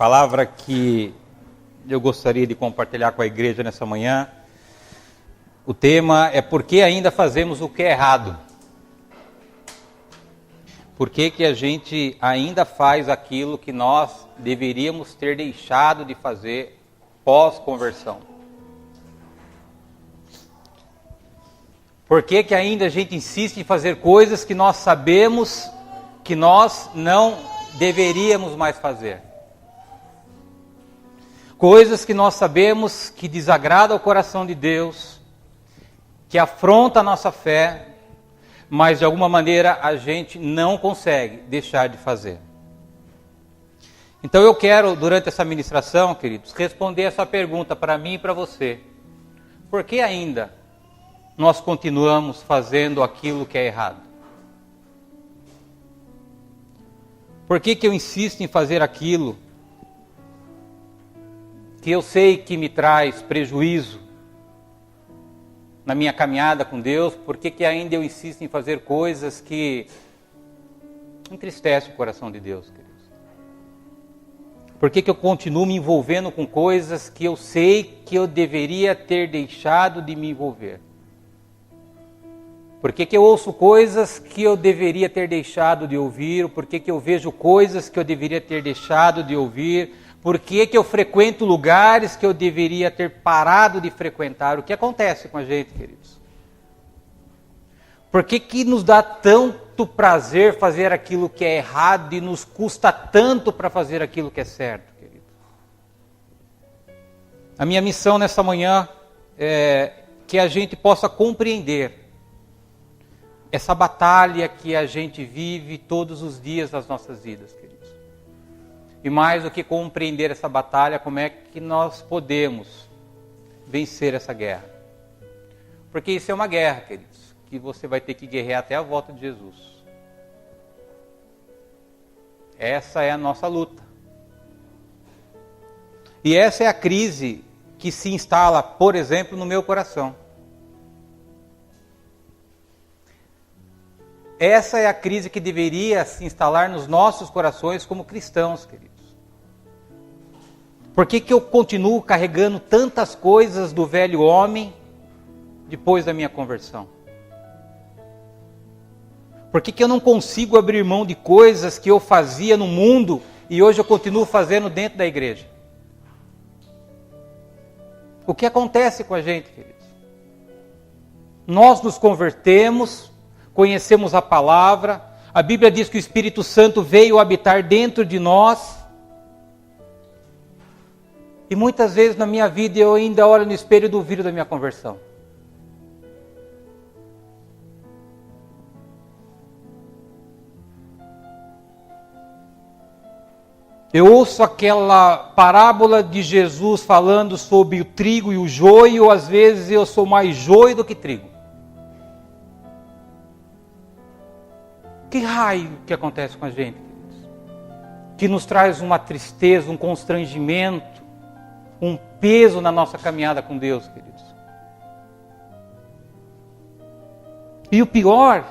palavra que eu gostaria de compartilhar com a igreja nessa manhã, o tema é por que ainda fazemos o que é errado? Por que a gente ainda faz aquilo que nós deveríamos ter deixado de fazer pós-conversão? Por que ainda a gente insiste em fazer coisas que nós sabemos que nós não deveríamos mais fazer? Coisas que nós sabemos que desagradam o coração de Deus, que afronta a nossa fé, mas de alguma maneira a gente não consegue deixar de fazer. Então eu quero, durante essa ministração, queridos, responder essa pergunta para mim e para você. Por que ainda nós continuamos fazendo aquilo que é errado? Por que eu insisto em fazer aquilo que eu sei que me traz prejuízo na minha caminhada com Deus? Por que ainda eu insisto em fazer coisas que entristecem o coração de Deus, queridos? Por que eu continuo me envolvendo com coisas que eu sei que eu deveria ter deixado de me envolver? Por que eu ouço coisas que eu deveria ter deixado de ouvir? Por que eu vejo coisas que eu deveria ter deixado de ouvir? Por que eu frequento lugares que eu deveria ter parado de frequentar? O que acontece com a gente, queridos? Por que nos dá tanto prazer fazer aquilo que é errado e nos custa tanto para fazer aquilo que é certo, queridos? A minha missão nessa manhã é que a gente possa compreender essa batalha que a gente vive todos os dias das nossas vidas, queridos. E mais do que compreender essa batalha, como é que nós podemos vencer essa guerra? Porque isso é uma guerra, queridos, que você vai ter que guerrear até a volta de Jesus. Essa é a nossa luta. E essa é a crise que se instala, por exemplo, no meu coração. Essa é a crise que deveria se instalar nos nossos corações como cristãos, queridos. Por que eu continuo carregando tantas coisas do velho homem depois da minha conversão? Por que eu não consigo abrir mão de coisas que eu fazia no mundo e hoje eu continuo fazendo dentro da igreja? O que acontece com a gente, queridos? Nós nos convertemos, conhecemos a palavra, a Bíblia diz que o Espírito Santo veio habitar dentro de nós, e muitas vezes na minha vida eu ainda olho no espelho e duvido da minha conversão. Eu ouço aquela parábola de Jesus falando sobre o trigo e o joio, às vezes eu sou mais joio do que trigo. Que raio que acontece com a gente, queridos? Que nos traz uma tristeza, um constrangimento, um peso na nossa caminhada com Deus, queridos. E o pior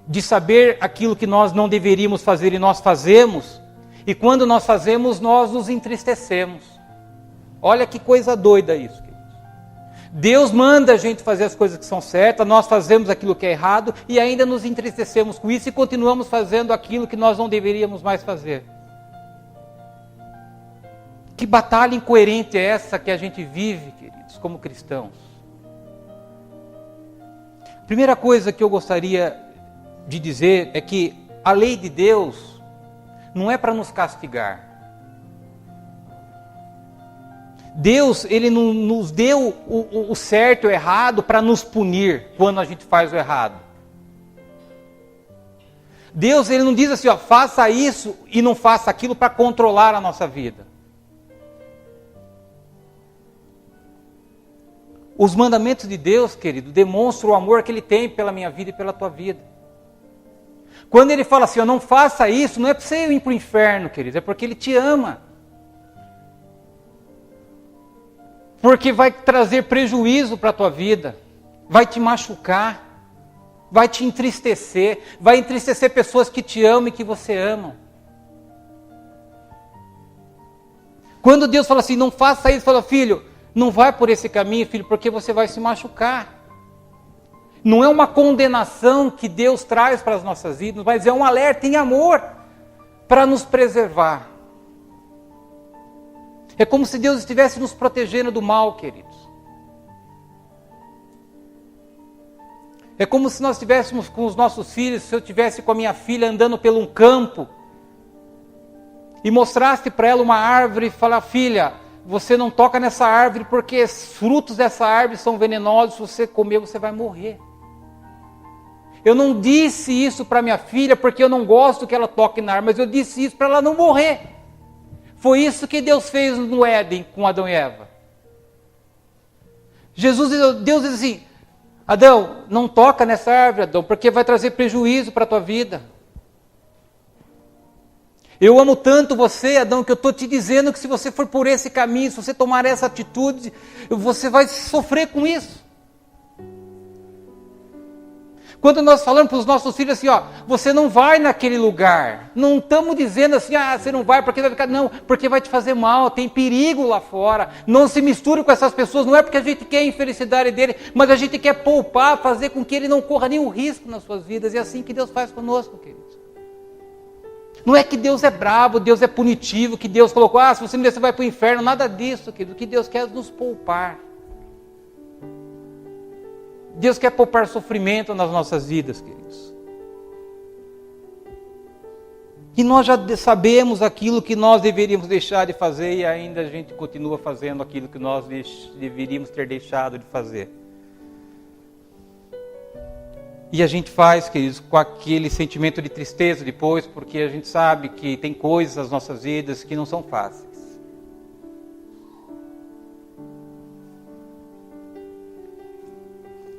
de saber aquilo que nós não deveríamos fazer e nós fazemos, e quando nós fazemos, nós nos entristecemos. Olha que coisa doida isso, queridos. Deus manda a gente fazer as coisas que são certas, nós fazemos aquilo que é errado e ainda nos entristecemos com isso e continuamos fazendo aquilo que nós não deveríamos mais fazer. Que batalha incoerente é essa que a gente vive, queridos, como cristãos? Primeira coisa que eu gostaria de dizer é que a lei de Deus não é para nos castigar. Deus, Ele não nos deu o certo e o errado para nos punir quando a gente faz o errado. Deus, Ele não diz assim, faça isso e não faça aquilo para controlar a nossa vida. Os mandamentos de Deus, querido, demonstram o amor que Ele tem pela minha vida e pela tua vida. Quando Ele fala assim, não faça isso, não é para você ir para o inferno, querido, é porque Ele te ama. Porque vai trazer prejuízo para a tua vida, vai te machucar, vai te entristecer, vai entristecer pessoas que te amam e que você ama. Quando Deus fala assim, não faça isso, fala, filho, não vai por esse caminho, filho, porque você vai se machucar. Não é uma condenação que Deus traz para as nossas vidas, mas é um alerta em amor para nos preservar. É como se Deus estivesse nos protegendo do mal, queridos. É como se nós estivéssemos com os nossos filhos, se eu estivesse com a minha filha andando pelo um campo e mostrasse para ela uma árvore e falar, filha, você não toca nessa árvore porque os frutos dessa árvore são venenosos, se você comer você vai morrer. Eu não disse isso para minha filha porque eu não gosto que ela toque na árvore, mas eu disse isso para ela não morrer. Foi isso que Deus fez no Éden com Adão e Eva. Deus diz assim, Adão, não toca nessa árvore, Adão, porque vai trazer prejuízo para a tua vida. Eu amo tanto você, Adão, que eu estou te dizendo que se você for por esse caminho, se você tomar essa atitude, você vai sofrer com isso. Quando nós falamos para os nossos filhos assim, ó, você não vai naquele lugar. Não estamos dizendo assim, você não vai porque vai ficar... Não, porque vai te fazer mal, tem perigo lá fora. Não se misture com essas pessoas, não é porque a gente quer a infelicidade dele, mas a gente quer poupar, fazer com que ele não corra nenhum risco nas suas vidas. E é assim que Deus faz conosco, queridos. Não é que Deus é bravo, Deus é punitivo, que Deus colocou, se você não der, você vai para o inferno. Nada disso, querido. O que Deus quer é nos poupar. Deus quer poupar sofrimento nas nossas vidas, queridos. E nós já sabemos aquilo que nós deveríamos deixar de fazer e ainda a gente continua fazendo aquilo que nós deveríamos ter deixado de fazer. E a gente faz, queridos, com aquele sentimento de tristeza depois, porque a gente sabe que tem coisas nas nossas vidas que não são fáceis.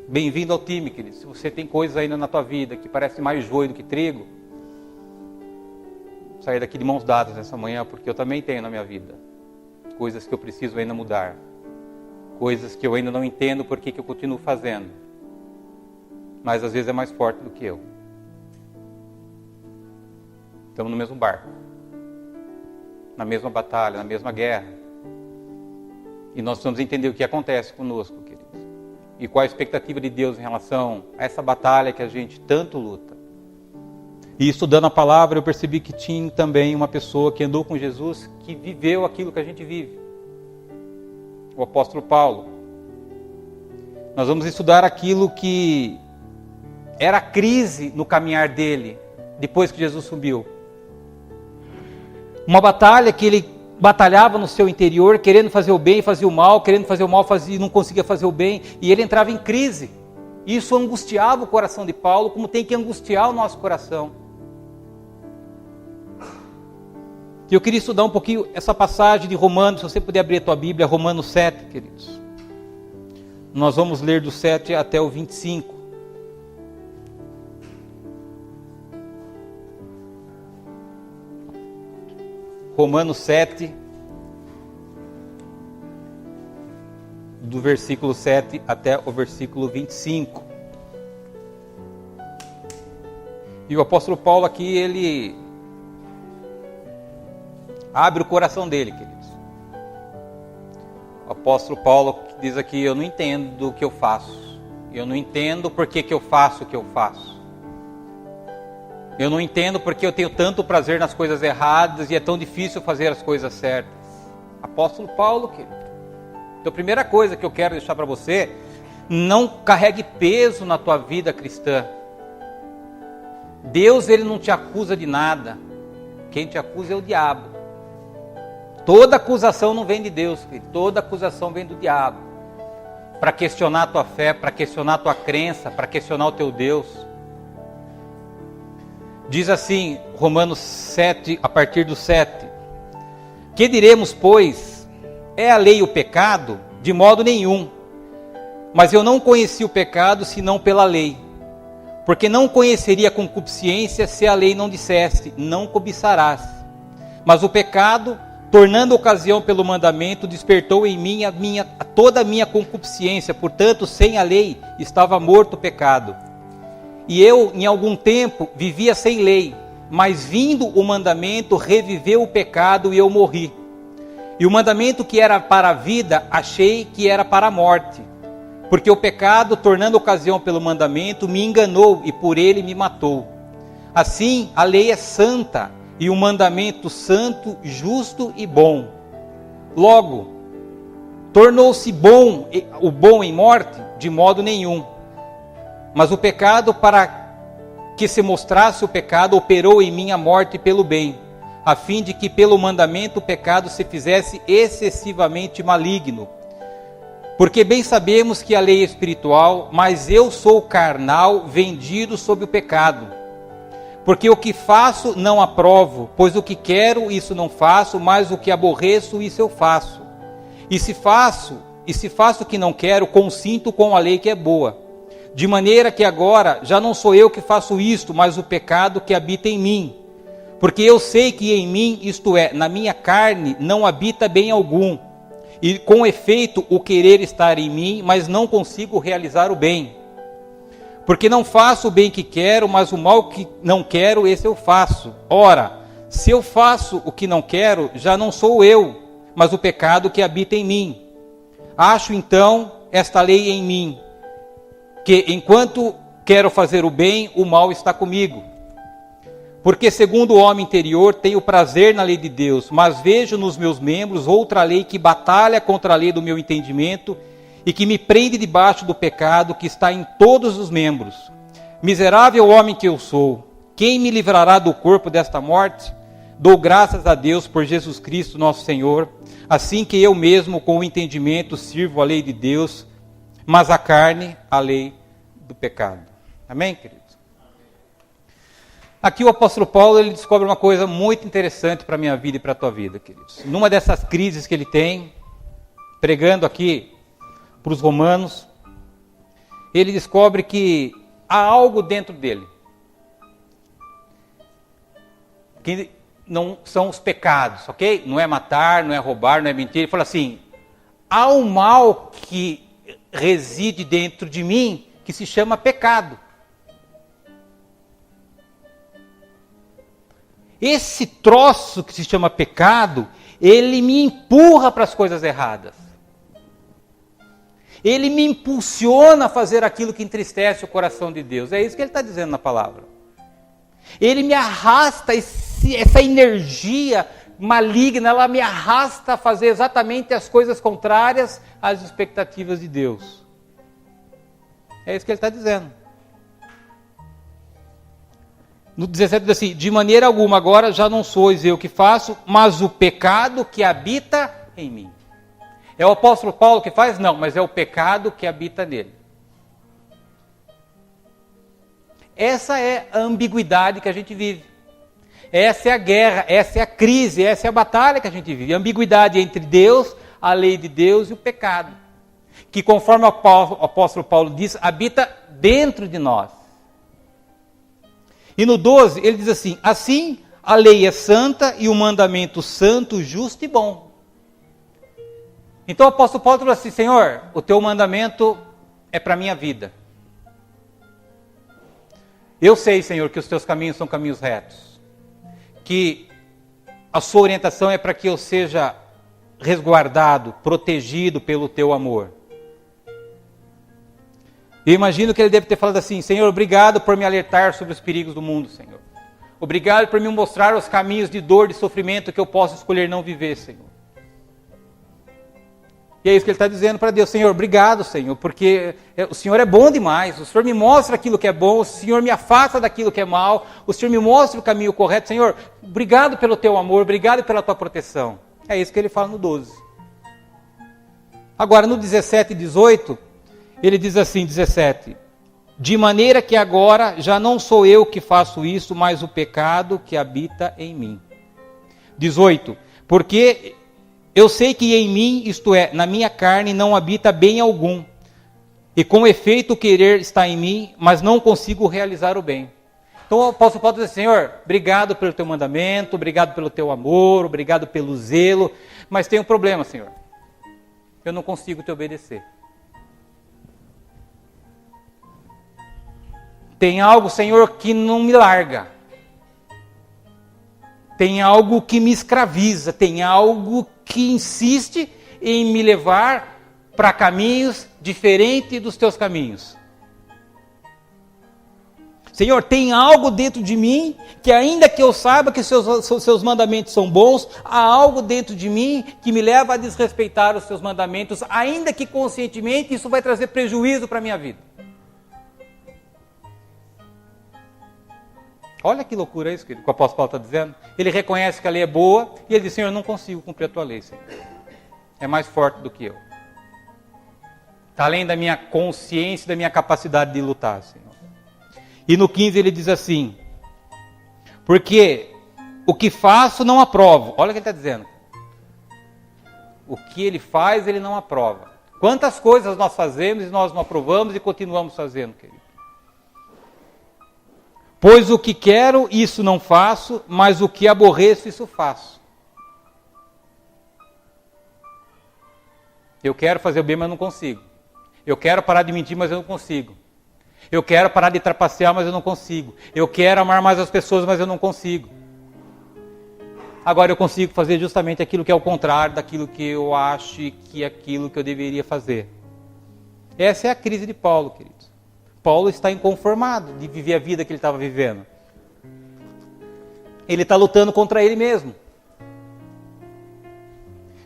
Bem-vindo ao time, querido. Se você tem coisas ainda na tua vida que parece mais joio do que trigo, sair daqui de mãos dadas nessa manhã, porque eu também tenho na minha vida coisas que eu preciso ainda mudar, coisas que eu ainda não entendo porque que eu continuo fazendo, mas às vezes é mais forte do que eu. Estamos no mesmo barco, na mesma batalha, na mesma guerra, e nós precisamos entender o que acontece conosco, queridos. E qual a expectativa de Deus em relação a essa batalha que a gente tanto luta. E estudando a palavra, eu percebi que tinha também uma pessoa que andou com Jesus, que viveu aquilo que a gente vive. O apóstolo Paulo. Nós vamos estudar aquilo que era a crise no caminhar dele, depois que Jesus subiu. Uma batalha que ele batalhava no seu interior, querendo fazer o bem, fazia o mal, querendo fazer o mal, não conseguia fazer o bem, e ele entrava em crise. Isso angustiava o coração de Paulo, como tem que angustiar o nosso coração. E eu queria estudar um pouquinho essa passagem de Romanos, se você puder abrir a tua Bíblia, Romanos 7, queridos. Nós vamos ler do 7 até o 25. Romanos 7, do versículo 7 até o versículo 25. E o apóstolo Paulo aqui, ele abre o coração dele, queridos. O apóstolo Paulo diz aqui, eu não entendo o que eu faço. Eu não entendo por que eu faço o que eu faço. Eu não entendo porque eu tenho tanto prazer nas coisas erradas e é tão difícil fazer as coisas certas. Apóstolo Paulo, querido. Então, a primeira coisa que eu quero deixar para você, não carregue peso na tua vida cristã. Deus, ele não te acusa de nada. Quem te acusa é o diabo. Toda acusação não vem de Deus, querido. Toda acusação vem do diabo. Para questionar a tua fé, para questionar a tua crença, para questionar o teu Deus. Diz assim, Romanos 7, a partir do 7. Que diremos, pois? É a lei o pecado? De modo nenhum. Mas eu não conheci o pecado, senão pela lei. Porque não conheceria a concupiscência, se a lei não dissesse, não cobiçarás. Mas o pecado, tornando ocasião pelo mandamento, despertou em mim toda a minha concupiscência. Portanto, sem a lei, estava morto o pecado. E eu, em algum tempo, vivia sem lei, mas vindo o mandamento, reviveu o pecado e eu morri. E o mandamento que era para a vida, achei que era para a morte. Porque o pecado, tornando ocasião pelo mandamento, me enganou e por ele me matou. Assim, a lei é santa, e o mandamento santo, justo e bom. Logo, tornou-se bom o bom em morte? De modo nenhum. Mas o pecado, para que se mostrasse o pecado, operou em mim a morte pelo bem, a fim de que pelo mandamento o pecado se fizesse excessivamente maligno. Porque bem sabemos que a lei é espiritual, mas eu sou carnal, vendido sob o pecado. Porque o que faço não aprovo, pois o que quero, isso não faço, mas o que aborreço, isso eu faço. E se faço o que não quero, consinto com a lei que é boa. De maneira que agora já não sou eu que faço isto, mas o pecado que habita em mim. Porque eu sei que em mim, isto é, na minha carne, não habita bem algum. E com efeito, o querer estar em mim, mas não consigo realizar o bem. Porque não faço o bem que quero, mas o mal que não quero, esse eu faço. Ora, se eu faço o que não quero, já não sou eu, mas o pecado que habita em mim. Acho então esta lei em mim, que enquanto quero fazer o bem, o mal está comigo. Porque segundo o homem interior, tenho prazer na lei de Deus, mas vejo nos meus membros outra lei que batalha contra a lei do meu entendimento e que me prende debaixo do pecado que está em todos os membros. Miserável homem que eu sou, quem me livrará do corpo desta morte? Dou graças a Deus por Jesus Cristo nosso Senhor, assim que eu mesmo com o entendimento sirvo a lei de Deus, mas a carne, a lei do pecado. Amém, queridos? Aqui o apóstolo Paulo, ele descobre uma coisa muito interessante para a minha vida e para a tua vida, queridos. Numa dessas crises que ele tem, pregando aqui para os romanos, ele descobre que há algo dentro dele, que não são os pecados, ok? Não é matar, não é roubar, não é mentir. Ele fala assim, há um mal que reside dentro de mim que se chama pecado. Esse troço que se chama pecado, ele me empurra para as coisas erradas. Ele me impulsiona a fazer aquilo que entristece o coração de Deus. É isso que ele está dizendo na palavra. Ele me arrasta, essa energia maligna, ela me arrasta a fazer exatamente as coisas contrárias às expectativas de Deus. É isso que ele está dizendo. No 17 diz assim, de maneira alguma agora já não sois eu que faço, mas o pecado que habita em mim. É o apóstolo Paulo que faz? Não, mas é o pecado que habita nele. Essa é a ambiguidade que a gente vive. Essa é a guerra, essa é a crise, essa é a batalha que a gente vive. A ambiguidade entre Deus, a lei de Deus e o pecado. Que conforme o apóstolo Paulo diz, habita dentro de nós. E no 12 ele diz assim, assim a lei é santa e o mandamento santo, justo e bom. Então o apóstolo Paulo falou assim, Senhor, o teu mandamento é para a minha vida. Eu sei, Senhor, que os teus caminhos são caminhos retos. Que a sua orientação é para que eu seja resguardado, protegido pelo teu amor. Eu imagino que ele deve ter falado assim, Senhor, obrigado por me alertar sobre os perigos do mundo, Senhor. Obrigado por me mostrar os caminhos de dor, de sofrimento que eu posso escolher não viver, Senhor. E é isso que ele está dizendo para Deus, Senhor, obrigado, Senhor, porque o Senhor é bom demais, o Senhor me mostra aquilo que é bom, o Senhor me afasta daquilo que é mal, o Senhor me mostra o caminho correto, Senhor, obrigado pelo teu amor, obrigado pela tua proteção. É isso que ele fala no 12. Agora no 17 e 18, ele diz assim, 17, de maneira que agora já não sou eu que faço isso, mas o pecado que habita em mim. 18, porque eu sei que em mim, isto é, na minha carne, não habita bem algum. E com efeito o querer está em mim, mas não consigo realizar o bem. Então o apóstolo Paulo diz, Senhor, obrigado pelo teu mandamento, obrigado pelo teu amor, obrigado pelo zelo, mas tem um problema, Senhor. Eu não consigo te obedecer. Tem algo, Senhor, que não me larga. Tem algo que me escraviza, tem algo que insiste em me levar para caminhos diferentes dos teus caminhos. Senhor, tem algo dentro de mim que, ainda que eu saiba que seus mandamentos são bons, há algo dentro de mim que me leva a desrespeitar os seus mandamentos, ainda que conscientemente isso vai trazer prejuízo para a minha vida. Olha que loucura isso que o apóstolo Paulo está dizendo. Ele reconhece que a lei é boa e ele diz: Senhor, eu não consigo cumprir a tua lei, Senhor. É mais forte do que eu. Está além da minha consciência, da minha capacidade de lutar, Senhor. E no 15 ele diz assim: porque o que faço não aprovo. Olha o que ele está dizendo. O que ele faz, ele não aprova. Quantas coisas nós fazemos e nós não aprovamos e continuamos fazendo, querido? Pois o que quero, isso não faço, mas o que aborreço, isso faço. Eu quero fazer o bem, mas não consigo. Eu quero parar de mentir, mas eu não consigo. Eu quero parar de trapacear, mas eu não consigo. Eu quero amar mais as pessoas, mas eu não consigo. Agora eu consigo fazer justamente aquilo que é o contrário daquilo que eu acho que é aquilo que eu deveria fazer. Essa é a crise de Paulo, queridos. Paulo está inconformado de viver a vida que ele estava vivendo. Ele está lutando contra ele mesmo.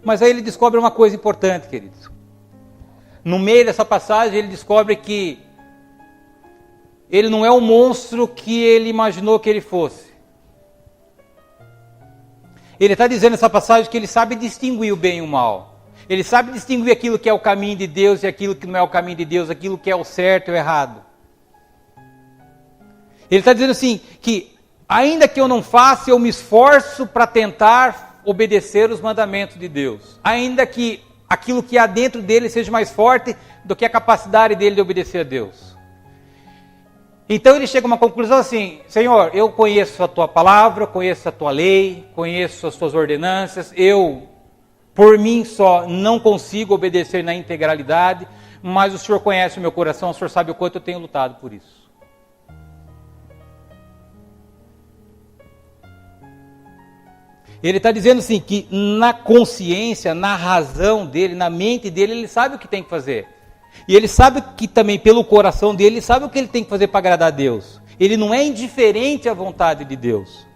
Mas aí ele descobre uma coisa importante, queridos. No meio dessa passagem ele descobre que ele não é o monstro que ele imaginou que ele fosse. Ele está dizendo nessa passagem que ele sabe distinguir o bem e o mal. Ele sabe distinguir aquilo que é o caminho de Deus e aquilo que não é o caminho de Deus, aquilo que é o certo e o errado. Ele está dizendo assim, que ainda que eu não faça, eu me esforço para tentar obedecer os mandamentos de Deus. Ainda que aquilo que há dentro dele seja mais forte do que a capacidade dele de obedecer a Deus. Então ele chega a uma conclusão assim: Senhor, eu conheço a tua palavra, conheço a tua lei, conheço as tuas ordenanças, eu, por mim só, não consigo obedecer na integralidade, mas o Senhor conhece o meu coração, o Senhor sabe o quanto eu tenho lutado por isso. Ele está dizendo assim, que na consciência, na razão dele, na mente dele, ele sabe o que tem que fazer. E ele sabe que também pelo coração dele, ele sabe o que ele tem que fazer para agradar a Deus. Ele não é indiferente à vontade de Deus.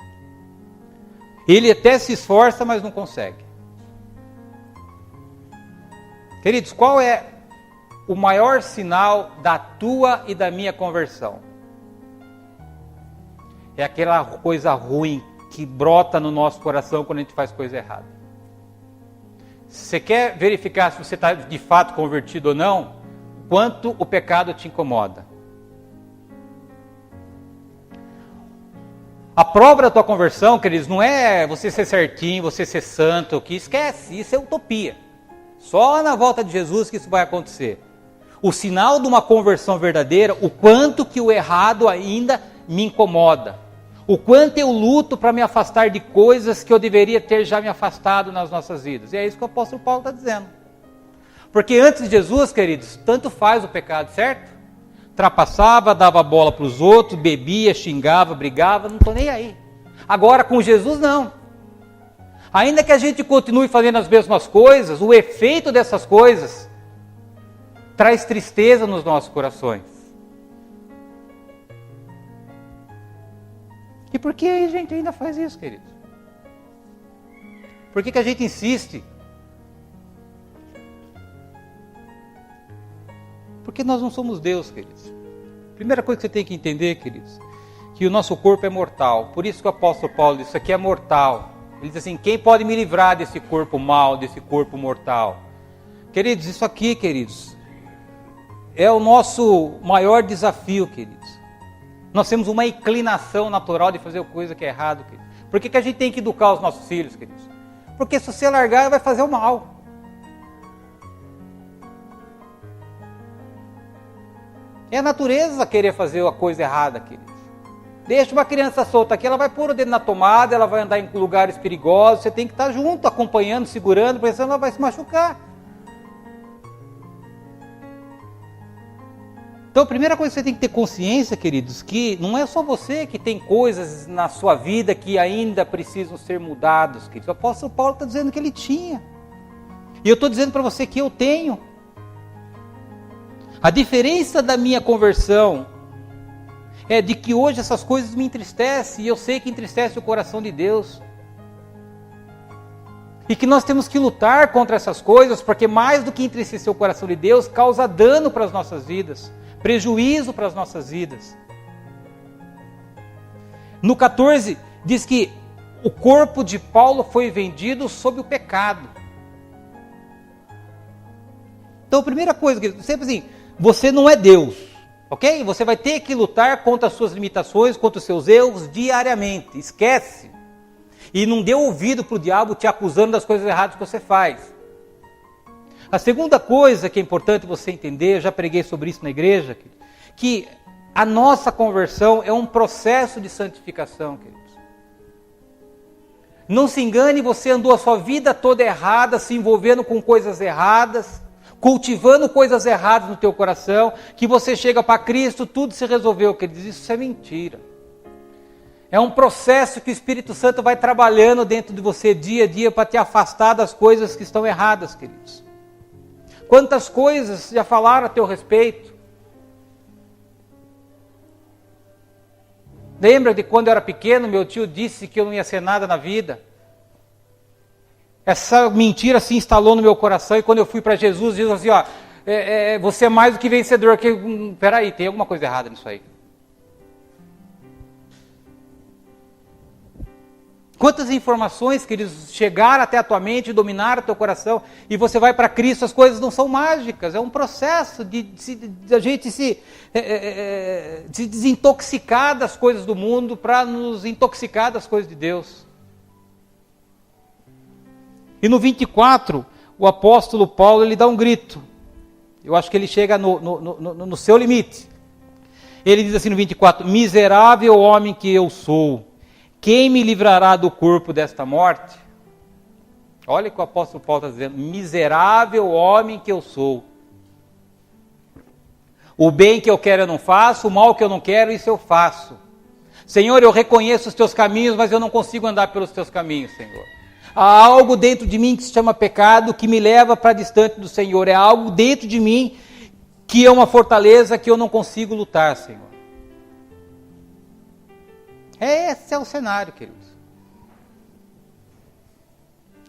Ele até se esforça, mas não consegue. Queridos, qual é o maior sinal da tua e da minha conversão? É aquela coisa ruim que brota no nosso coração quando a gente faz coisa errada. Se você quer verificar se você está de fato convertido ou não, quanto o pecado te incomoda. A prova da tua conversão, queridos, não é você ser certinho, você ser santo, que esquece, isso é utopia. Só na volta de Jesus que isso vai acontecer. O sinal de uma conversão verdadeira, o quanto que o errado ainda me incomoda. O quanto eu luto para me afastar de coisas que eu deveria ter já me afastado nas nossas vidas. E é isso que o apóstolo Paulo está dizendo. Porque antes de Jesus, queridos, tanto faz o pecado, certo? Trapaçava, dava bola para os outros, bebia, xingava, brigava, não estou nem aí. Agora com Jesus não. Ainda que a gente continue fazendo as mesmas coisas, o efeito dessas coisas traz tristeza nos nossos corações. E por que a gente ainda faz isso, queridos? Por que a gente insiste? Porque nós não somos Deus, queridos. Primeira coisa que você tem que entender, queridos, que o nosso corpo é mortal. Por isso que o apóstolo Paulo diz, isso aqui é mortal. Ele diz assim, quem pode me livrar desse corpo mal, desse corpo mortal? Queridos, isso aqui, queridos, é o nosso maior desafio, queridos. Nós temos uma inclinação natural de fazer coisa que é errado, queridos. Por que a gente tem que educar os nossos filhos, queridos? Porque se você largar, vai fazer o mal. É a natureza querer fazer a coisa errada, queridos. Deixa uma criança solta aqui, ela vai pôr o dedo na tomada, ela vai andar em lugares perigosos, você tem que estar junto, acompanhando, segurando, porque senão ela vai se machucar. Então a primeira coisa que você tem que ter consciência, queridos, que não é só você que tem coisas na sua vida que ainda precisam ser mudadas, queridos. O apóstolo Paulo está dizendo que ele tinha. E eu estou dizendo para você que eu tenho. A diferença da minha conversão é de que hoje essas coisas me entristecem, e eu sei que entristece o coração de Deus. E que nós temos que lutar contra essas coisas, porque mais do que entristecer o coração de Deus, causa dano para as nossas vidas, prejuízo para as nossas vidas. No 14, diz que o corpo de Paulo foi vendido sob o pecado. Então, a primeira coisa, sempre assim, você não é Deus, ok? Você vai ter que lutar contra as suas limitações, contra os seus erros diariamente, esquece. E não dê ouvido para o diabo te acusando das coisas erradas que você faz. A segunda coisa que é importante você entender, eu já preguei sobre isso na igreja, que a nossa conversão é um processo de santificação, queridos. Não se engane, você andou a sua vida toda errada, se envolvendo com coisas erradas, cultivando coisas erradas no teu coração, que você chega para Cristo, tudo se resolveu, queridos. Isso é mentira. É um processo que o Espírito Santo vai trabalhando dentro de você dia a dia para te afastar das coisas que estão erradas, queridos. Quantas coisas já falaram a teu respeito? Lembra de quando eu era pequeno, meu tio disse que eu não ia ser nada na vida? Essa mentira se instalou no meu coração, e quando eu fui para Jesus, Jesus assim, ó, você é mais do que vencedor. Peraí, tem alguma coisa errada nisso aí. Quantas informações, queridos, chegaram até a tua mente, dominaram o teu coração, e você vai para Cristo, as coisas não são mágicas, é um processo de a gente se desintoxicar das coisas do mundo para nos intoxicar das coisas de Deus. E no 24, o apóstolo Paulo, ele dá um grito. Eu acho que ele chega no seu limite. Ele diz assim no 24, miserável homem que eu sou, quem me livrará do corpo desta morte? Olha o que o apóstolo Paulo está dizendo, miserável homem que eu sou. O bem que eu quero eu não faço, o mal que eu não quero, isso eu faço. Senhor, eu reconheço os teus caminhos, mas eu não consigo andar pelos teus caminhos, Senhor. Há algo dentro de mim que se chama pecado, que me leva para distante do Senhor. É algo dentro de mim que é uma fortaleza que eu não consigo lutar, Senhor. Esse é o cenário, queridos.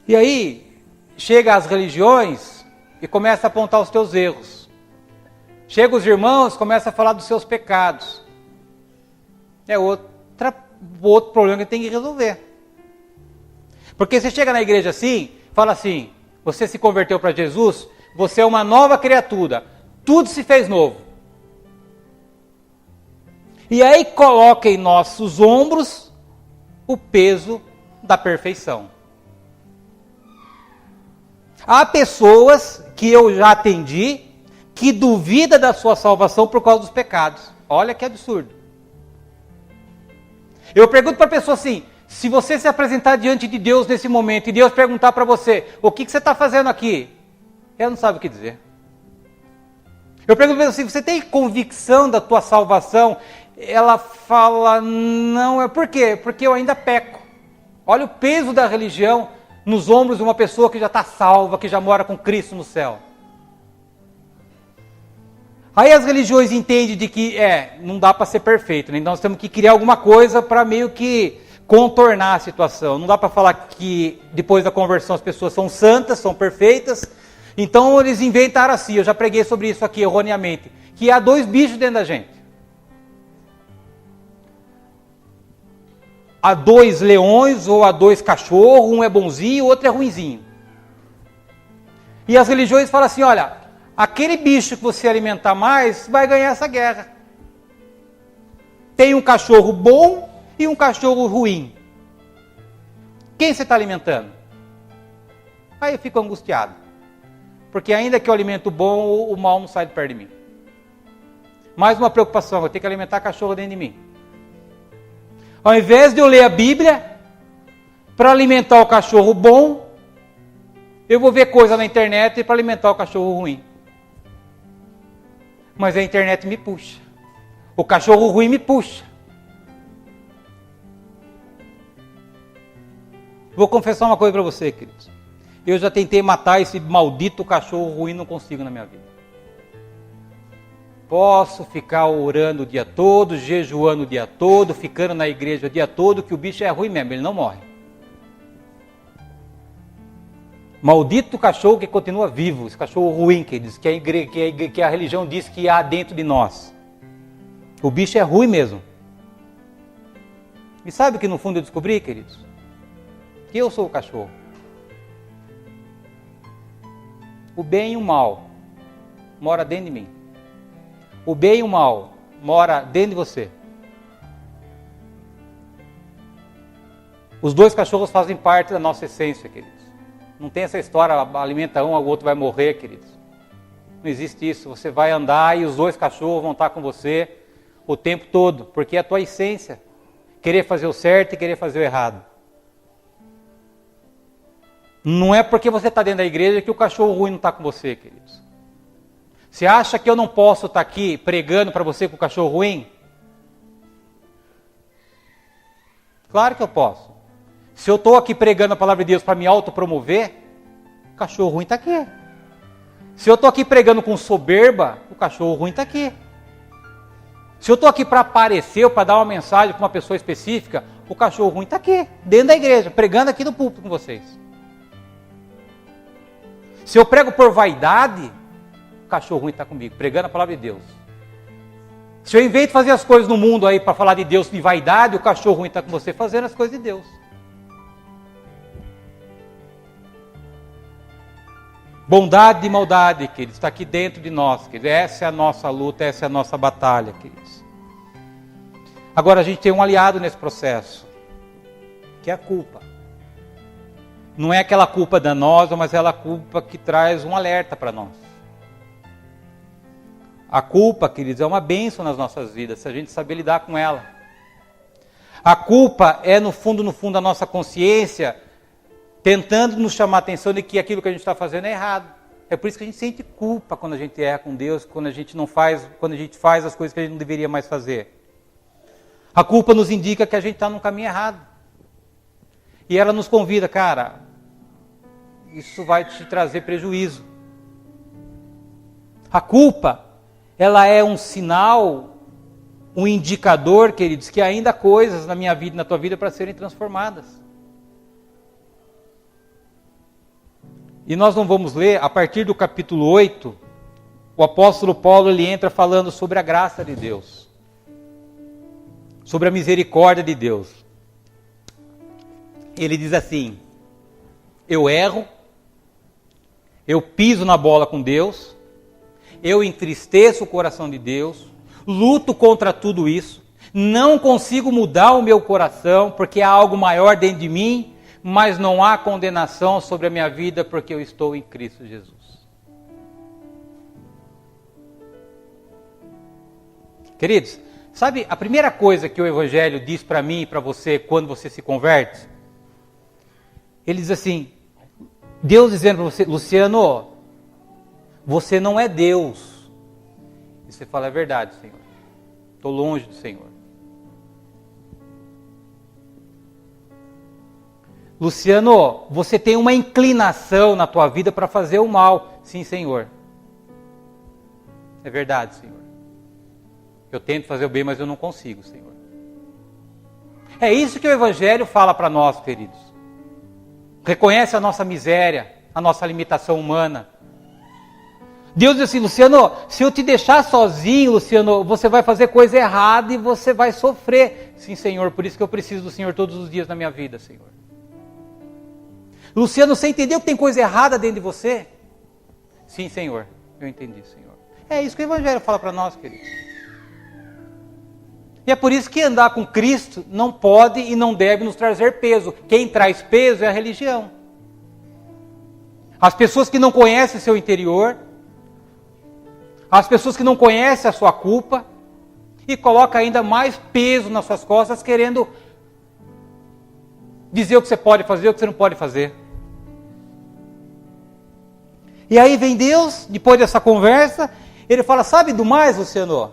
E aí, chega as religiões e começa a apontar os teus erros. Chega os irmãos, começa a falar dos seus pecados. É outro problema que tem que resolver. Porque você chega na igreja assim, fala assim, você se converteu para Jesus, você é uma nova criatura, tudo se fez novo. E aí coloca em nossos ombros o peso da perfeição. Há pessoas que eu já atendi que duvidam da sua salvação por causa dos pecados. Olha que absurdo. Eu pergunto para a pessoa assim, se você se apresentar diante de Deus nesse momento e Deus perguntar para você, o que você está fazendo aqui? Ela não sabe o que dizer. Eu pergunto assim, você tem convicção da tua salvação? Ela fala, não, por quê? Porque eu ainda peco. Olha o peso da religião nos ombros de uma pessoa que já está salva, que já mora com Cristo no céu. Aí as religiões entendem de que, não dá para ser perfeito, né? Então nós temos que criar alguma coisa para meio que contornar a situação. Não dá para falar que depois da conversão as pessoas são santas, são perfeitas. Então eles inventaram assim, eu já preguei sobre isso aqui erroneamente, que há 2 bichos dentro da gente. Há 2 leões ou há 2 cachorros, um é bonzinho, o outro é ruinzinho. E as religiões falam assim, olha, aquele bicho que você alimentar mais vai ganhar essa guerra. Tem um cachorro bom e um cachorro ruim. Quem você está alimentando? Aí eu fico angustiado. Porque ainda que eu alimento bom, o mal não sai de perto de mim. Mais uma preocupação, eu tenho que alimentar cachorro dentro de mim. Ao invés de eu ler a Bíblia, para alimentar o cachorro bom, eu vou ver coisa na internet para alimentar o cachorro ruim. Mas a internet me puxa. O cachorro ruim me puxa. Vou confessar uma coisa para você, queridos. Eu já tentei matar esse maldito cachorro ruim, não consigo na minha vida. Posso ficar orando o dia todo, jejuando o dia todo, ficando na igreja o dia todo, que o bicho é ruim mesmo, ele não morre. Maldito cachorro que continua vivo, esse cachorro ruim que a religião diz que há dentro de nós. O bicho é ruim mesmo. E sabe o que no fundo eu descobri, queridos? Que eu sou o cachorro. O bem e o mal mora dentro de mim. O bem e o mal mora dentro de você. Os dois cachorros fazem parte da nossa essência, queridos. Não tem essa história, alimenta um, o outro vai morrer, queridos. Não existe isso. Você vai andar e os dois cachorros vão estar com você o tempo todo, porque é a tua essência. Querer fazer o certo e querer fazer o errado. Não é porque você está dentro da igreja que o cachorro ruim não está com você, queridos. Você acha que eu não posso estar aqui pregando para você com o cachorro ruim? Claro que eu posso. Se eu estou aqui pregando a palavra de Deus para me autopromover, o cachorro ruim está aqui. Se eu estou aqui pregando com soberba, o cachorro ruim está aqui. Se eu estou aqui para aparecer ou para dar uma mensagem para uma pessoa específica, o cachorro ruim está aqui, dentro da igreja, pregando aqui no púlpito com vocês. Se eu prego por vaidade, o cachorro ruim está comigo, pregando a palavra de Deus. Se eu, em vez de fazer as coisas no mundo aí para falar de Deus de vaidade, o cachorro ruim está com você fazendo as coisas de Deus. Bondade e maldade, queridos, está aqui dentro de nós, queridos. Essa é a nossa luta, essa é a nossa batalha, queridos. Agora a gente tem um aliado nesse processo, que é a culpa. Não é aquela culpa danosa, mas é aquela culpa que traz um alerta para nós. A culpa, queridos, é uma bênção nas nossas vidas, se a gente saber lidar com ela. A culpa é, no fundo, a nossa consciência tentando nos chamar a atenção de que aquilo que a gente está fazendo é errado. É por isso que a gente sente culpa quando a gente erra com Deus, quando a gente faz as coisas que a gente não deveria mais fazer. A culpa nos indica que a gente está no caminho errado. E ela nos convida, cara, isso vai te trazer prejuízo. A culpa, ela é um sinal, um indicador, queridos, que ainda há coisas na minha vida e na tua vida para serem transformadas. E nós não vamos ler, a partir do capítulo 8, o apóstolo Paulo ele entra falando sobre a graça de Deus, sobre a misericórdia de Deus. Ele diz assim: eu erro, eu piso na bola com Deus, eu entristeço o coração de Deus, luto contra tudo isso, não consigo mudar o meu coração porque há algo maior dentro de mim, mas não há condenação sobre a minha vida porque eu estou em Cristo Jesus. Queridos, sabe a primeira coisa que o Evangelho diz para mim e para você quando você se converte? Ele diz assim, Deus dizendo para você, Luciano, você não é Deus. E você fala, é verdade, Senhor. Estou longe do Senhor. Luciano, você tem uma inclinação na tua vida para fazer o mal. Sim, Senhor. É verdade, Senhor. Eu tento fazer o bem, mas eu não consigo, Senhor. É isso que o Evangelho fala para nós, queridos. Reconhece a nossa miséria, a nossa limitação humana. Deus diz assim, Luciano, se eu te deixar sozinho, Luciano, você vai fazer coisa errada e você vai sofrer. Sim, Senhor, por isso que eu preciso do Senhor todos os dias na minha vida, Senhor. Luciano, você entendeu que tem coisa errada dentro de você? Sim, Senhor, eu entendi, Senhor. É isso que o Evangelho fala para nós, queridos. E é por isso que andar com Cristo não pode e não deve nos trazer peso. Quem traz peso é a religião. As pessoas que não conhecem seu interior, as pessoas que não conhecem a sua culpa e colocam ainda mais peso nas suas costas, querendo dizer o que você pode fazer, o que você não pode fazer. E aí vem Deus, depois dessa conversa, ele fala, sabe do mais, Luciano?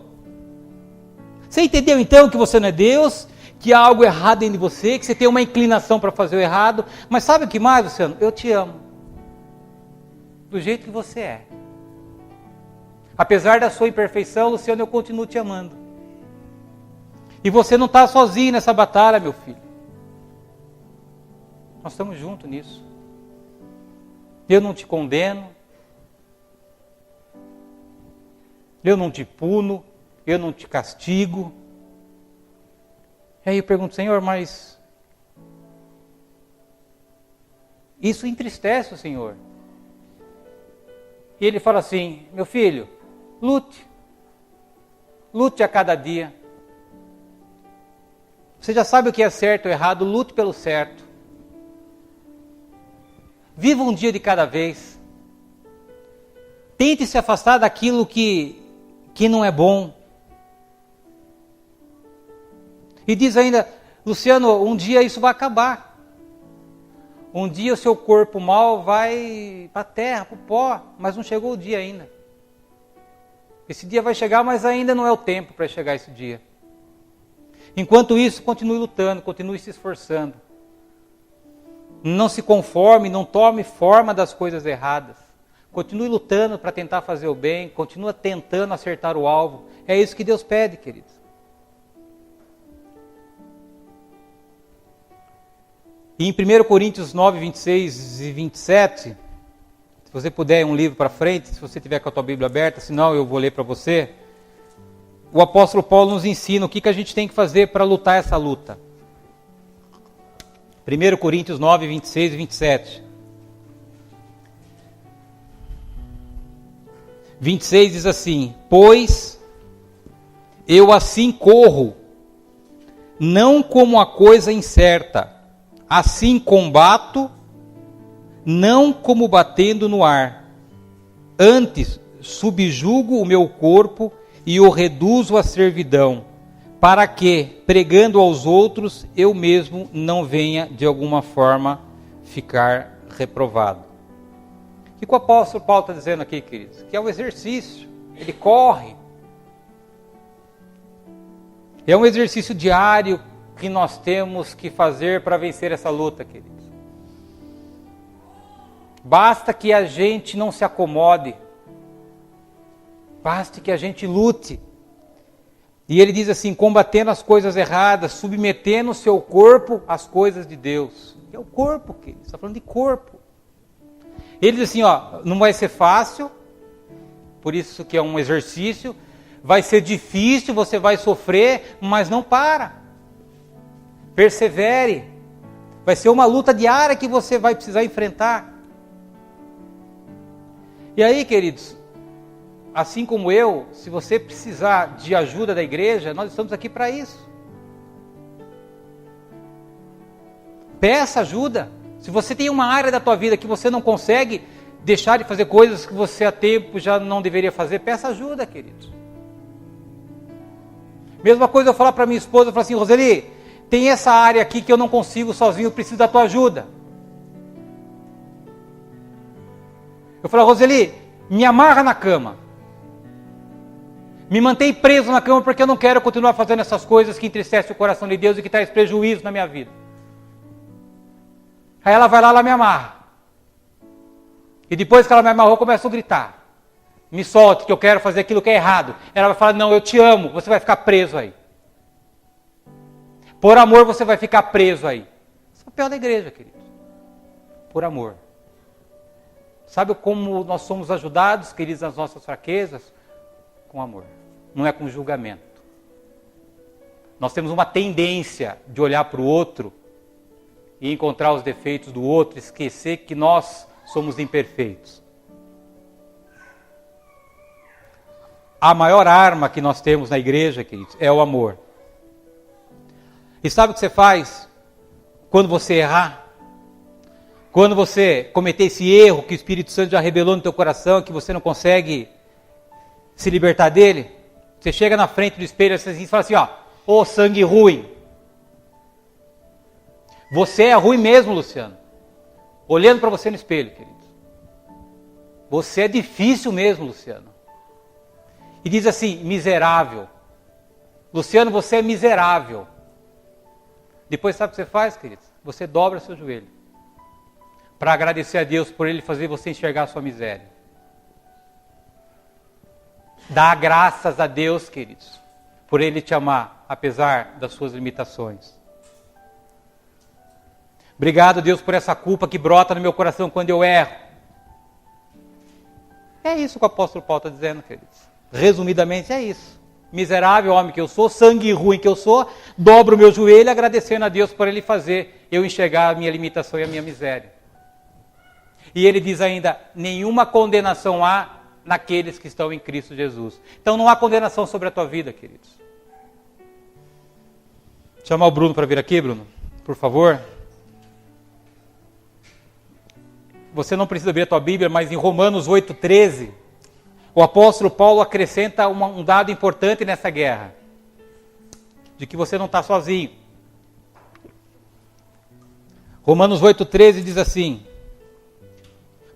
Você entendeu então que você não é Deus, que há algo errado dentro de você, que você tem uma inclinação para fazer o errado, mas sabe o que mais, Luciano? Eu te amo. do jeito que você é. Apesar da sua imperfeição, Luciano, eu continuo te amando. E você não está sozinho nessa batalha, meu filho. Nós estamos juntos nisso. Eu não te condeno. Eu não te puno. Eu não te castigo. E aí eu pergunto, Senhor, mas isso entristece o Senhor. E Ele fala assim, meu filho, lute. Lute a cada dia. Você já sabe o que é certo ou errado, lute pelo certo. Viva um dia de cada vez. Tente se afastar daquilo que não é bom. E diz ainda, Luciano, um dia isso vai acabar. Um dia o seu corpo mal vai para a terra, para o pó, mas não chegou o dia ainda. Esse dia vai chegar, mas ainda não é o tempo para chegar esse dia. Enquanto isso, continue lutando, continue se esforçando. Não se conforme, não tome forma das coisas erradas. Continue lutando para tentar fazer o bem, continue tentando acertar o alvo. É isso que Deus pede, queridos. E em 1 Coríntios 9, 26 e 27, se você puder um livro para frente, se você tiver com a tua Bíblia aberta, senão eu vou ler para você. O apóstolo Paulo nos ensina o que a gente tem que fazer para lutar essa luta. 1 Coríntios 9, 26 e 27. 26 diz assim, pois eu assim corro, não como a coisa incerta, assim combato, não como batendo no ar. Antes, subjugo o meu corpo e o reduzo à servidão, para que, pregando aos outros, eu mesmo não venha, de alguma forma, ficar reprovado. O que o apóstolo Paulo está dizendo aqui, queridos? Que é um exercício, ele corre. É um exercício diário que nós temos que fazer para vencer essa luta, queridos. Basta que a gente não se acomode. Basta que a gente lute. E ele diz assim, combatendo as coisas erradas, submetendo o seu corpo às coisas de Deus. É o corpo, queridos. Está falando de corpo. Ele diz assim, ó, não vai ser fácil, por isso que é um exercício, vai ser difícil, você vai sofrer, mas não para. Persevere. Vai ser uma luta diária que você vai precisar enfrentar. E aí, queridos, assim como eu, se você precisar de ajuda da igreja, nós estamos aqui para isso. Peça ajuda. Se você tem uma área da tua vida que você não consegue deixar de fazer coisas que você há tempo já não deveria fazer, peça ajuda, queridos. Mesma coisa eu falar para minha esposa, eu falar assim, Roseli, tem essa área aqui que eu não consigo sozinho, eu preciso da tua ajuda. Eu falo, Roseli, me amarra na cama. Me mantém preso na cama porque eu não quero continuar fazendo essas coisas que entristecem o coração de Deus e que traz prejuízo na minha vida. Aí ela vai lá, ela me amarra. E depois que ela me amarrou, eu começo a gritar. Me solte, que eu quero fazer aquilo que é errado. Ela vai falar, não, eu te amo, você vai ficar preso aí. Por amor você vai ficar preso aí. Esse é o papel da igreja, querido. Por amor. Sabe como nós somos ajudados, queridos, nas nossas fraquezas? Com amor. Não é com julgamento. Nós temos uma tendência de olhar para o outro e encontrar os defeitos do outro, esquecer que nós somos imperfeitos. A maior arma que nós temos na igreja, queridos, é o amor. E sabe o que você faz quando você errar? Quando você cometer esse erro que o Espírito Santo já revelou no teu coração, que você não consegue se libertar dele, você chega na frente do espelho e fala assim, ó, ô sangue ruim. Você é ruim mesmo, Luciano. Olhando para você no espelho, querido. Você é difícil mesmo, Luciano. E diz assim, miserável. Luciano, você é miserável. Depois sabe o que você faz, querido? Você dobra seu joelho. para agradecer a Deus por Ele fazer você enxergar a sua miséria. Dá graças a Deus, queridos, por Ele te amar, apesar das suas limitações. Obrigado, Deus, por essa culpa que brota no meu coração quando eu erro. É isso que o apóstolo Paulo está dizendo, queridos. Resumidamente é isso. Miserável homem que eu sou, sangue ruim que eu sou, dobro o meu joelho agradecendo a Deus por Ele fazer eu enxergar a minha limitação e a minha miséria. E ele diz ainda, nenhuma condenação há naqueles que estão em Cristo Jesus. Então não há condenação sobre a tua vida, queridos. Vou chamar o Bruno para vir aqui, Bruno, por favor. Você não precisa abrir a tua Bíblia, mas em Romanos 8,13, o apóstolo Paulo acrescenta um dado importante nessa guerra. De que você não está sozinho. Romanos 8,13 diz assim,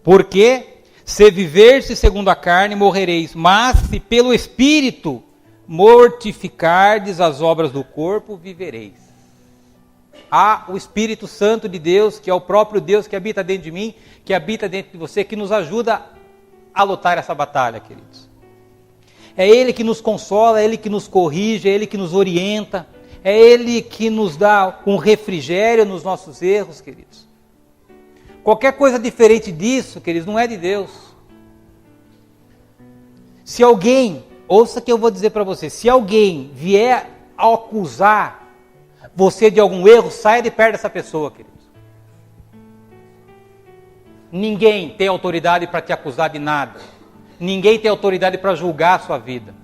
porque se viverdes segundo a carne, morrereis, mas se pelo Espírito mortificardes as obras do corpo, vivereis. Há o Espírito Santo de Deus, que é o próprio Deus que habita dentro de mim, que habita dentro de você, que nos ajuda a lutar essa batalha, queridos. É Ele que nos consola, é Ele que nos corrige, é Ele que nos orienta, é Ele que nos dá um refrigério nos nossos erros, queridos. Qualquer coisa diferente disso, queridos, não é de Deus. Se alguém, ouça o que eu vou dizer para você, se alguém vier a acusar você de algum erro, saia de perto dessa pessoa, queridos. Ninguém tem autoridade para te acusar de nada. Ninguém tem autoridade para julgar a sua vida.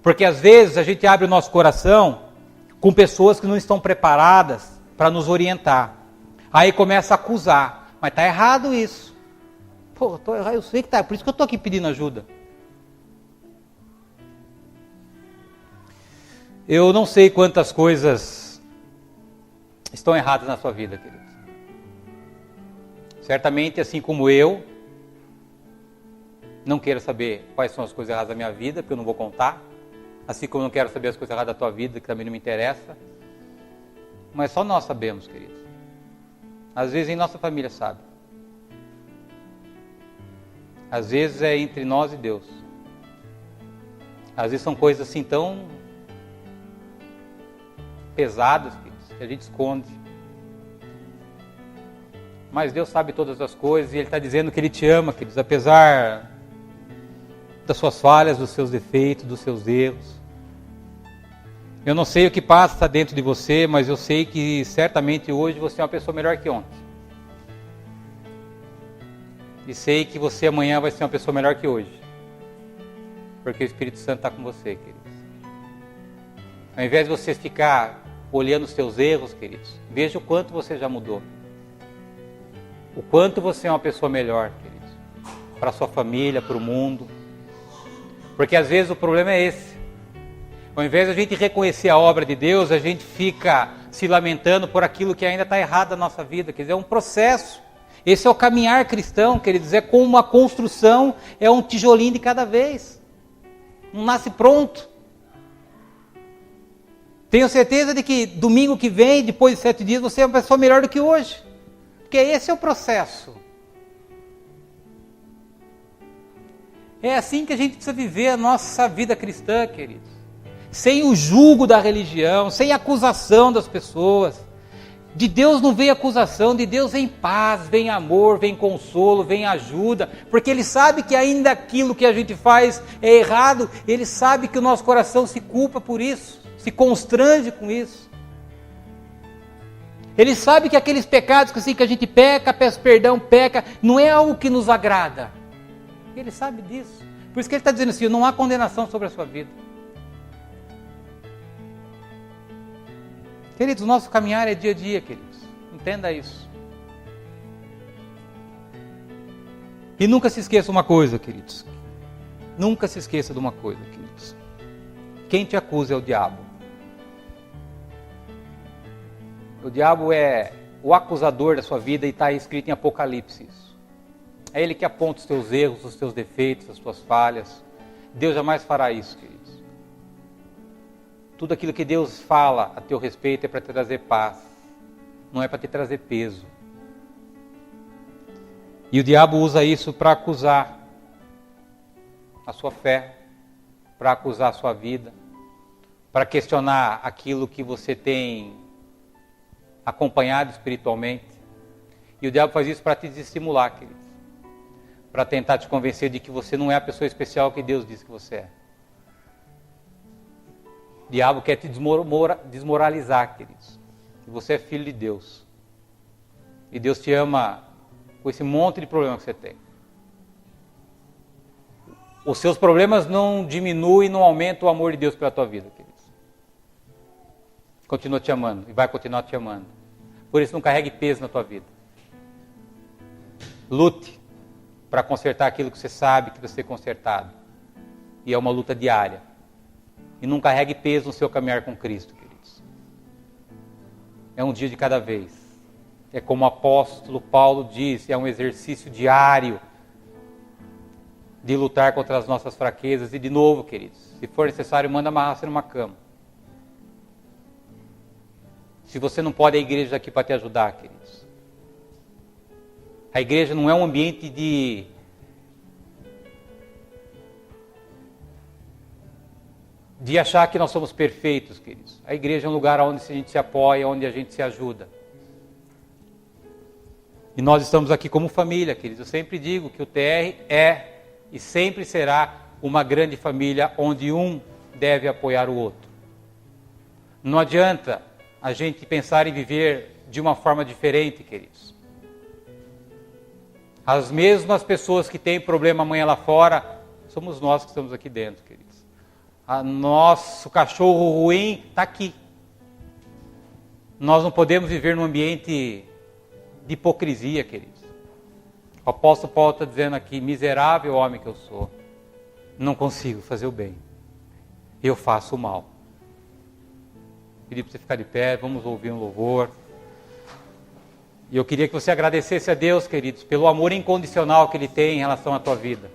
Porque às vezes a gente abre o nosso coração com pessoas que não estão preparadas para nos orientar. Aí começa a acusar. Mas está errado isso. Pô, tô errado, eu sei que está. Por isso que eu estou aqui pedindo ajuda. Eu não sei quantas coisas estão erradas na sua vida, queridos. Certamente, assim como eu, não quero saber quais são as coisas erradas da minha vida, porque eu não vou contar. Assim como eu não quero saber as coisas erradas da tua vida, que também não me interessa. Mas só nós sabemos, queridos. Às vezes em nossa família sabe. Às vezes é entre nós e Deus. Às vezes são coisas assim tão pesadas, queridos, que a gente esconde. Mas Deus sabe todas as coisas e Ele está dizendo que Ele te ama, queridos, apesar das suas falhas, dos seus defeitos, dos seus erros. Eu não sei o que passa dentro de você, mas eu sei que certamente hoje você é uma pessoa melhor que ontem. E sei que você amanhã vai ser uma pessoa melhor que hoje. Porque o Espírito Santo está com você, queridos. Ao invés de você ficar olhando os seus erros, queridos, veja o quanto você já mudou. O quanto você é uma pessoa melhor, queridos. Para a sua família, para o mundo. Porque às vezes o problema é esse. Ao invés de a gente reconhecer a obra de Deus, a gente fica se lamentando por aquilo que ainda está errado na nossa vida. Quer dizer, é um processo. Esse é o caminhar cristão, queridos. É como uma construção, é um tijolinho de cada vez. Não nasce pronto. Tenho certeza de que domingo que vem, depois de 7 dias, você é uma pessoa melhor do que hoje. Porque esse é o processo. É assim que a gente precisa viver a nossa vida cristã, queridos. Sem o jugo da religião, sem a acusação das pessoas. De Deus não vem acusação, de Deus vem paz, vem amor, vem consolo, vem ajuda. Porque Ele sabe que ainda aquilo que a gente faz é errado, Ele sabe que o nosso coração se culpa por isso, se constrange com isso. Ele sabe que aqueles pecados que, assim, que a gente peca, peça perdão, peca, não é algo que nos agrada. Ele sabe disso. Por isso que Ele está dizendo assim, não há condenação sobre a sua vida. Queridos, o nosso caminhar é dia a dia, queridos. Entenda isso. E nunca se esqueça uma coisa, queridos. Nunca se esqueça de uma coisa, queridos. Quem te acusa é o diabo. O diabo é o acusador da sua vida e está escrito em Apocalipse. É ele que aponta os teus erros, os teus defeitos, as tuas falhas. Deus jamais fará isso, queridos. Tudo aquilo que Deus fala a teu respeito é para te trazer paz. não é para te trazer peso. E o diabo usa isso para acusar a sua fé, para acusar a sua vida, para questionar aquilo que você tem acompanhado espiritualmente. E o diabo faz isso para te desestimular, queridos. Para tentar te convencer de que você não é a pessoa especial que Deus diz que você é. O diabo quer te desmoralizar, queridos. Que você é filho de Deus. E Deus te ama com esse monte de problema que você tem. Os seus problemas não diminuem, não aumentam o amor de Deus pela tua vida, queridos. Continua te amando e vai continuar te amando. Por isso não carregue peso na tua vida. Lute para consertar aquilo que você sabe que precisa ser consertado. E é uma luta diária. E não carregue peso no seu caminhar com Cristo, queridos. É um dia de cada vez. É como o apóstolo Paulo diz, é um exercício diário de lutar contra as nossas fraquezas. E de novo, queridos, se for necessário, manda amarrar você numa cama. Se você não pode, a igreja aqui para te ajudar, queridos. A igreja não é um ambiente de achar que nós somos perfeitos, queridos. A igreja é um lugar onde a gente se apoia, onde a gente se ajuda. E nós estamos aqui como família, queridos. Eu sempre digo que o TR é e sempre será uma grande família onde um deve apoiar o outro. Não adianta a gente pensar em viver de uma forma diferente, queridos. As mesmas pessoas que têm problema amanhã lá fora, somos nós que estamos aqui dentro, queridos. Nosso cachorro ruim está aqui. Nós não podemos viver num ambiente de hipocrisia, queridos. O apóstolo Paulo está dizendo aqui, miserável homem que eu sou, não consigo fazer o bem, eu faço o mal. Pedi para você ficar de pé, vamos ouvir um louvor. E eu queria que você agradecesse a Deus, queridos, pelo amor incondicional que Ele tem em relação à tua vida.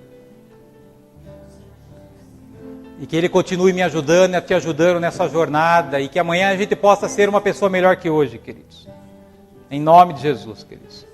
E que Ele continue me ajudando e te ajudando nessa jornada, e que amanhã a gente possa ser uma pessoa melhor que hoje, queridos. Em nome de Jesus, queridos.